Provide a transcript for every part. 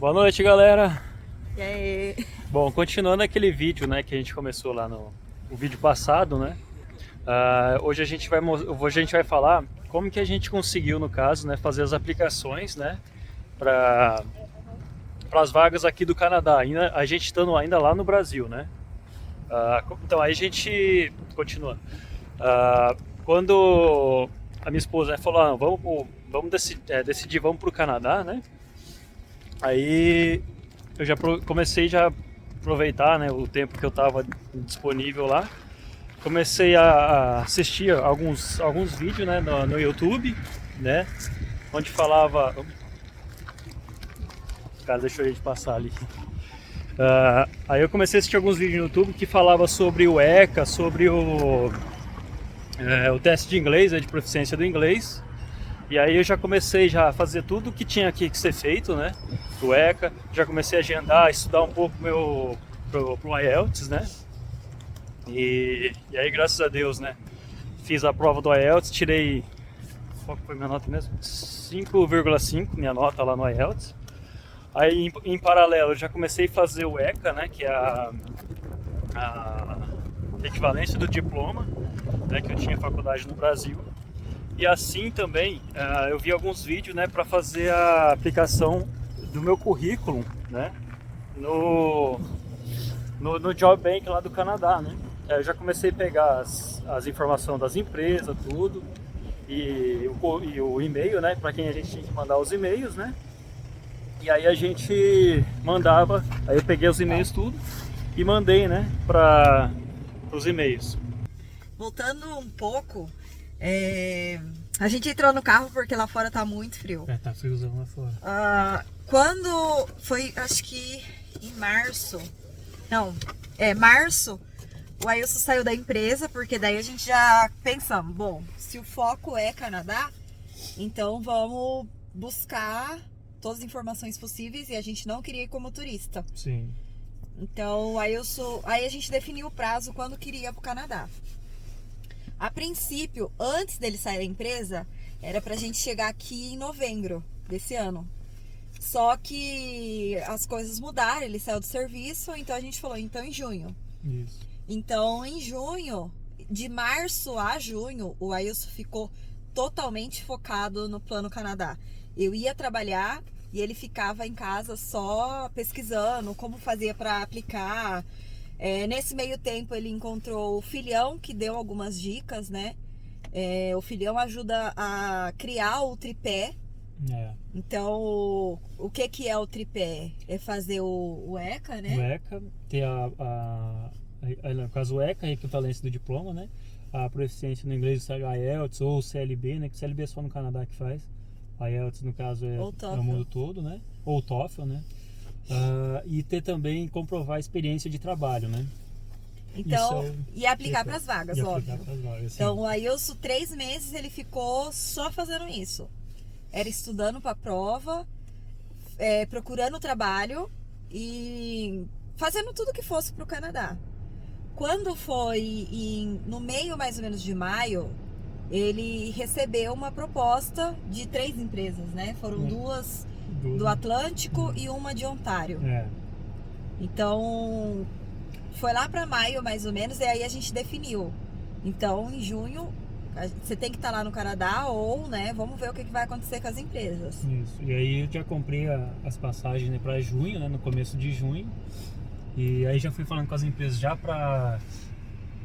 Boa noite, galera. E aí? Bom, continuando aquele vídeo, né, que a gente começou lá no vídeo passado, né? Hoje a gente vai falar como que a gente conseguiu, no caso, né, fazer as aplicações, né, para as vagas aqui do Canadá. A gente estando ainda lá no Brasil, né? Então aí a gente continua. Quando a minha esposa, né, falou, vamos decidir, vamos para o Canadá, né? Aí eu comecei já a aproveitar, né, o tempo que eu estava disponível lá. Comecei a assistir alguns vídeos, né, no YouTube, né, onde falava... O cara deixou a gente passar ali. Aí eu comecei a assistir alguns vídeos no YouTube que falava sobre o ECA, sobre o teste de inglês, né, de proficiência do inglês. E aí eu já comecei já a fazer tudo que tinha aqui que ser feito, né? Do ECA, já comecei a agendar, estudar um pouco pro IELTS, né? E aí, graças a Deus, né? Fiz a prova do IELTS, tirei... Qual foi minha nota mesmo? 5,5, minha nota lá no IELTS. Aí, em paralelo, eu já comecei a fazer o ECA, né? Que é a equivalência do diploma, né? Que eu tinha faculdade no Brasil. E assim também eu vi alguns vídeos, né, para fazer a aplicação do meu currículo, né, no Job Bank lá do Canadá, né. Eu já comecei a pegar as informações das empresas, tudo, e o e-mail, né, para quem a gente tinha que mandar os e-mails, né. E aí a gente mandava, aí eu peguei os e-mails tudo e mandei, né, para os e-mails. Voltando um pouco, a gente entrou no carro porque lá fora tá muito frio. Tá friozão lá fora. Quando foi, acho que em março, março, o Ailson saiu da empresa, porque daí a gente já pensamos, bom, se o foco é Canadá, então vamos buscar todas as informações possíveis e a gente não queria ir como turista. Sim. Então, aí a gente definiu o prazo quando queria ir pro Canadá. A princípio, antes dele sair da empresa, era pra gente chegar aqui em novembro desse ano. Só que as coisas mudaram, ele saiu do serviço, então a gente falou, então em junho. Isso. Então, em junho, de março a junho, o Ailson ficou totalmente focado no Plano Canadá. Eu ia trabalhar e ele ficava em casa só pesquisando como fazia para aplicar. Nesse meio tempo ele encontrou o Filhão, que deu algumas dicas, né? O Filhão ajuda a criar o tripé. Então, o que é o tripé? É fazer o ECA, né? O ECA, ter no caso o ECA, a equivalência do diploma, né? A proficiência no inglês do IELTS ou o CLB, né? Que o CLB é só no Canadá que faz. O IELTS, no caso, é o mundo todo, né? Ou o TOEFL, né? E ter também, comprovar a experiência de trabalho, né? Então, e aplicar para as vagas, óbvio. Vagas, então, o Ailson, 3 meses, ele ficou só fazendo isso. Era estudando para a prova, procurando trabalho e fazendo tudo que fosse para o Canadá. Quando foi no meio, mais ou menos, de maio, ele recebeu uma proposta de 3 empresas, né? Foram duas do Atlântico e uma de Ontário. Então, foi lá para maio, mais ou menos, e aí a gente definiu. Então, em junho, você tem que estar lá no Canadá ou, né, vamos ver o que vai acontecer com as empresas. Isso, e aí eu já comprei as passagens, né, para junho, né, no começo de junho. E aí já fui falando com as empresas já para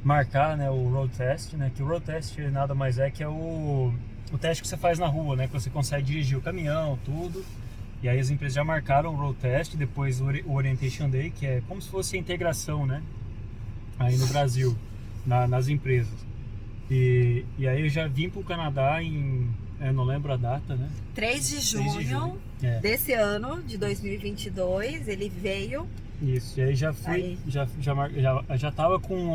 marcar, né, o road test, né, que o road test nada mais é que é o teste que você faz na rua, né, que você consegue dirigir o caminhão, tudo. E aí as empresas já marcaram o road test, depois o Orientation Day, que é como se fosse a integração, né, aí no Brasil, nas empresas. E aí eu já vim para o Canadá eu não lembro a data, né? 3 de junho desse ano, de 2022, ele veio. Isso, e aí já fui, já tava com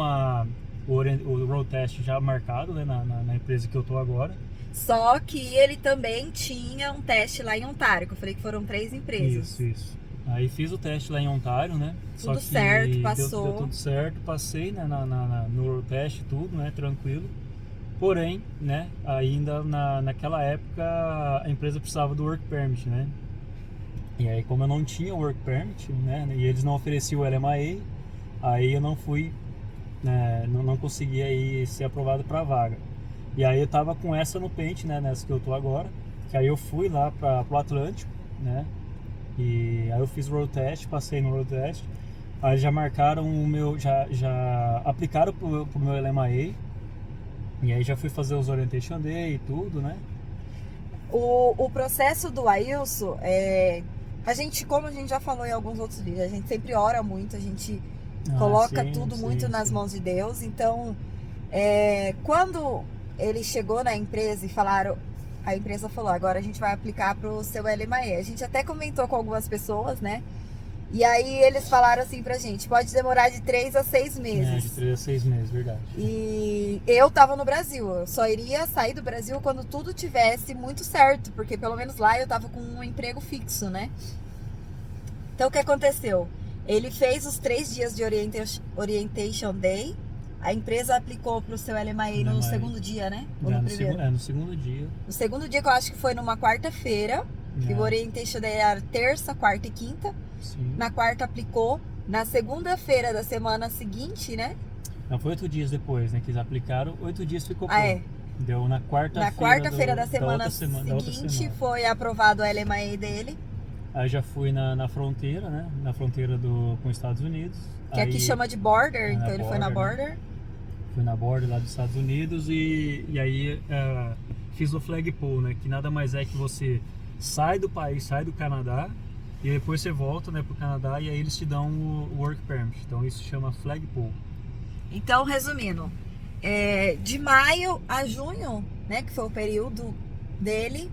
o road test já marcado, né, na empresa que eu tô agora. Só que ele também tinha um teste lá em Ontário, que eu falei que foram 3 empresas. Isso. Aí fiz o teste lá em Ontário, né? Tudo certo, passou. Deu tudo certo, passei, né, no road test, tudo, né, tranquilo. Porém, né, ainda naquela época a empresa precisava do work permit, né? E aí, como eu não tinha Work Permit, né, e eles não ofereciam o LMIA, aí eu não fui, né, não consegui aí ser aprovado para a vaga. E aí eu tava com essa no pente, né, nessa que eu tô agora, que aí eu fui lá para o Atlântico, né, e aí eu fiz o road test, passei no road test, aí já marcaram o meu, já aplicaram pro meu LMIA, e aí já fui fazer os Orientation Day e tudo, né. O processo do Ailson, a gente, como a gente já falou em alguns outros vídeos, a gente sempre ora muito, a gente coloca Sim, tudo sim, muito nas sim. mãos de Deus. Então, quando ele chegou na empresa e falaram, a empresa falou, agora a gente vai aplicar para o seu LMAE. A gente até comentou com algumas pessoas, né? E aí eles falaram assim pra gente, pode demorar de 3 a 6 meses. De 3 a 6 meses, verdade. E eu tava no Brasil, eu só iria sair do Brasil quando tudo tivesse muito certo, porque pelo menos lá eu tava com um emprego fixo, né? Então o que aconteceu? Ele fez os 3 dias de Orientation Day, a empresa aplicou pro seu LMAE no segundo dia, né? Ou no primeiro? No segundo dia. No segundo dia, que eu acho que foi numa quarta-feira, que o Orientation Day era terça, quarta e quinta. Sim. Na quarta aplicou, na segunda-feira da semana seguinte, né? Não, foi 8 dias depois, né? Que eles aplicaram, 8 dias ficou pronto. É. Deu na quarta-feira. Na quarta-feira da semana da outra seguinte semana. foi aprovado o LMAE dele. Aí já fui na fronteira, né? Na fronteira com os Estados Unidos. Que aí, aqui chama de border, então ele foi na border. Né? Fui na border lá dos Estados Unidos e aí fiz o flagpole, né? Que nada mais é que você sai do país, sai do Canadá e depois você volta, né, pro Canadá e aí eles te dão o Work Permit. Então isso chama flagpole. Então, resumindo, de maio a junho, né, que foi o período dele,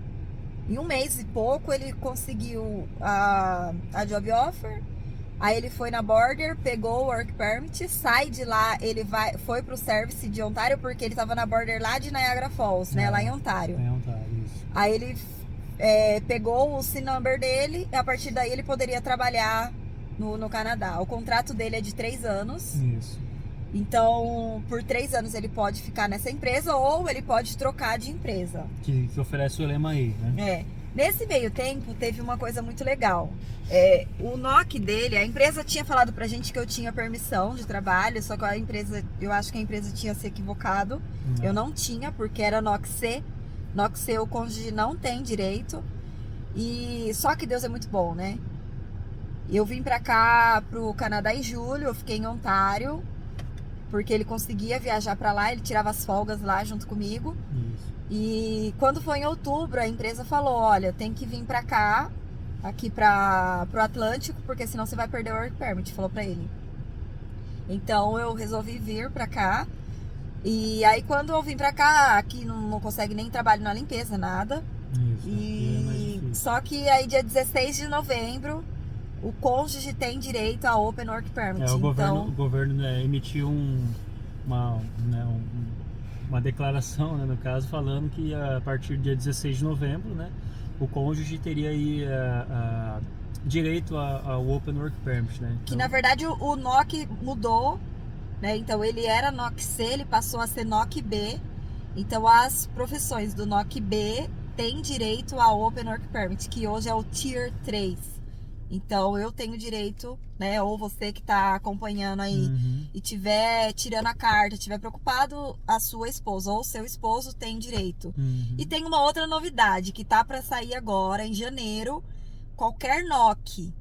em um mês e pouco ele conseguiu a job offer. Aí ele foi na border, pegou o Work Permit, sai de lá, ele foi pro service de Ontário, porque ele tava na border lá de Niagara Falls, né, lá em Ontário. Em Ontário, isso. Aí ele pegou o C-Number dele e a partir daí ele poderia trabalhar no Canadá. O contrato dele é de 3 anos. Isso. Então, por 3 anos ele pode ficar nessa empresa ou ele pode trocar de empresa. Que oferece o LMAE, né? Nesse meio tempo, teve uma coisa muito legal. O NOC dele, a empresa tinha falado pra gente que eu tinha permissão de trabalho, só que a empresa, eu acho que a empresa tinha se equivocado. Eu não tinha, porque era NOC C. NOC C o cônjuge não tem direito. E só que Deus é muito bom, né? Eu vim pra cá, pro Canadá em julho, eu fiquei em Ontário, porque ele conseguia viajar pra lá, ele tirava as folgas lá junto comigo. Isso. E quando foi em outubro, a empresa falou, olha, tem que vir pra cá, aqui pro Atlântico, porque senão você vai perder o Work Permit, falou pra ele. Então eu resolvi vir pra cá. E aí quando eu vim pra cá, aqui não consegue nem trabalho na limpeza, nada. Isso. E só que aí dia 16 de novembro, o cônjuge tem direito a Open Work Permit. O governo emitiu uma declaração, né, no caso, falando que a partir do dia 16 de novembro, né, o cônjuge teria aí direito ao Open Work Permit, né? Então, que na verdade o NOC mudou, né? Então ele era NOC C, ele passou a ser NOC B. Então as profissões do NOC B têm direito ao Open Work Permit, que hoje é o Tier 3. Então eu tenho direito, né? Ou você que está acompanhando aí e tiver tirando a carta, tiver preocupado, a sua esposa ou seu esposo tem direito. E tem uma outra novidade que tá para sair agora em janeiro. Qualquer NOC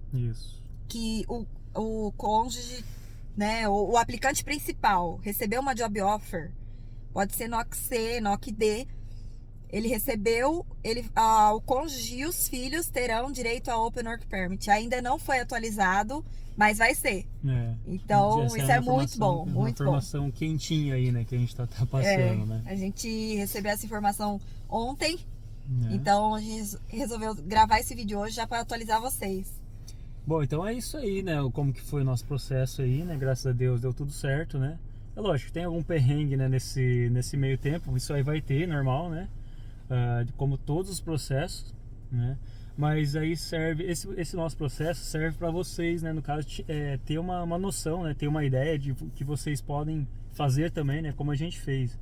que o cônjuge, né? O aplicante principal recebeu uma job offer, pode ser NOC C, NOC D. Ele recebeu, o cônjuge e os filhos terão direito a Open Work Permit. Ainda não foi atualizado, mas vai ser. Então, isso é muito bom, muito bom. Uma informação quentinha aí, né, que a gente tá passando, né? A gente recebeu essa informação ontem, então a gente resolveu gravar esse vídeo hoje já para atualizar vocês. Bom, então é isso aí, né? Como que foi o nosso processo aí, né? Graças a Deus deu tudo certo, né? É lógico, tem algum perrengue, né, nesse meio tempo, isso aí vai ter, normal, né? Como todos os processos, né? Mas aí serve, esse nosso processo serve para vocês, né? No caso, ter uma noção, né? Ter uma ideia de que vocês podem fazer também, né? Como a gente fez,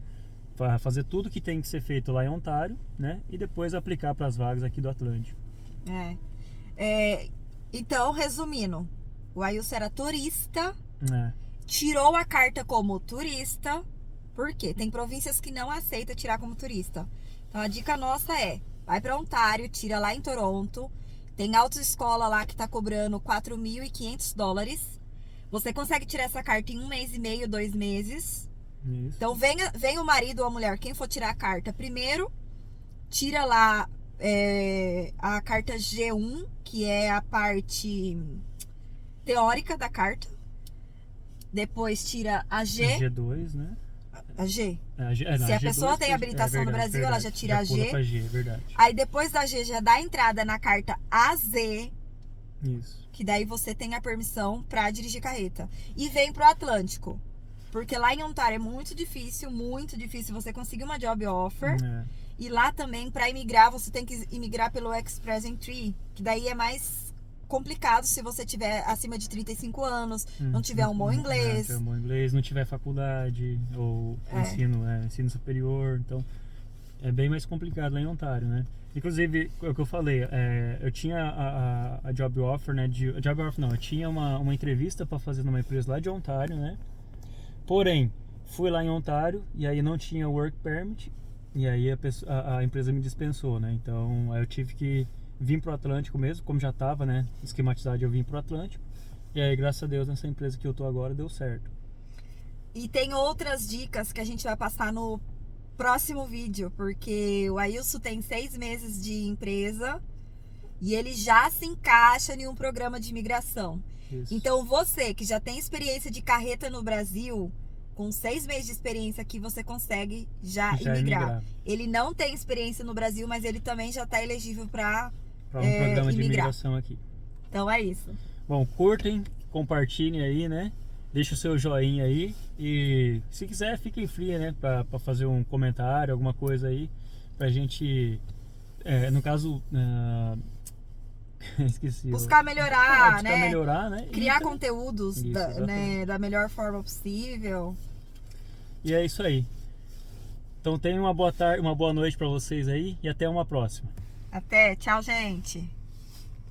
para fazer tudo que tem que ser feito lá em Ontário, né? E depois aplicar para as vagas aqui do Atlântico. Então, resumindo, o Ailson era turista, É. tirou a carta como turista. Por quê? Tem províncias que não aceitam tirar como turista. Então, a dica nossa é, vai para Ontário, tira lá em Toronto. Tem autoescola lá que tá cobrando $4.500. Você consegue tirar essa carta em 1 mês e meio, 2 meses. Isso. Então, vem o marido ou a mulher, quem for tirar a carta primeiro, tira lá a carta G1, que é a parte teórica da carta. Depois tira a G. G2, né? A G. Não, Se a G2 pessoa tem habilitação no Brasil, ela já tira a pula G. pra G, é verdade. Aí depois da G já dá entrada na carta AZ, Isso. que daí você tem a permissão pra dirigir carreta. E vem pro Atlântico. Porque lá em Ontário é muito difícil você conseguir uma job offer. É. E lá também, para imigrar, você tem que imigrar pelo Express Entry, que daí é mais complicado se você tiver acima de 35 anos, não tiver um bom inglês. Não tiver um bom inglês, não tiver faculdade ou ensino superior, então é bem mais complicado lá em Ontário, né? Inclusive, é o que eu falei, eu tinha a job offer, né? Eu tinha uma entrevista para fazer numa empresa lá de Ontário, né? Porém, fui lá em Ontário e aí não tinha work permit. E aí a empresa me dispensou, né? Então aí eu tive que vir pro Atlântico mesmo, como já tava, né? Esquematizado, eu vim pro Atlântico. E aí, graças a Deus, nessa empresa que eu tô agora deu certo. E tem outras dicas que a gente vai passar no próximo vídeo, porque o Ailson tem 6 meses de empresa e ele já se encaixa em um programa de imigração. Isso. Então você que já tem experiência de carreta no Brasil, com 6 meses de experiência aqui, você consegue já imigrar. Ele não tem experiência no Brasil, mas ele também já está elegível para um programa de imigração aqui. Então é isso. Bom, curtem, compartilhem aí, né? Deixa o seu joinha aí. E se quiser, fiquem free, né? Para fazer um comentário, alguma coisa aí. Pra gente, no caso... esqueci. Buscar melhorar, né? Melhorar, né? Criar conteúdos da melhor forma possível. E é isso aí. Então tenham uma boa tarde, uma boa noite para vocês aí e até uma próxima. Até, tchau, gente.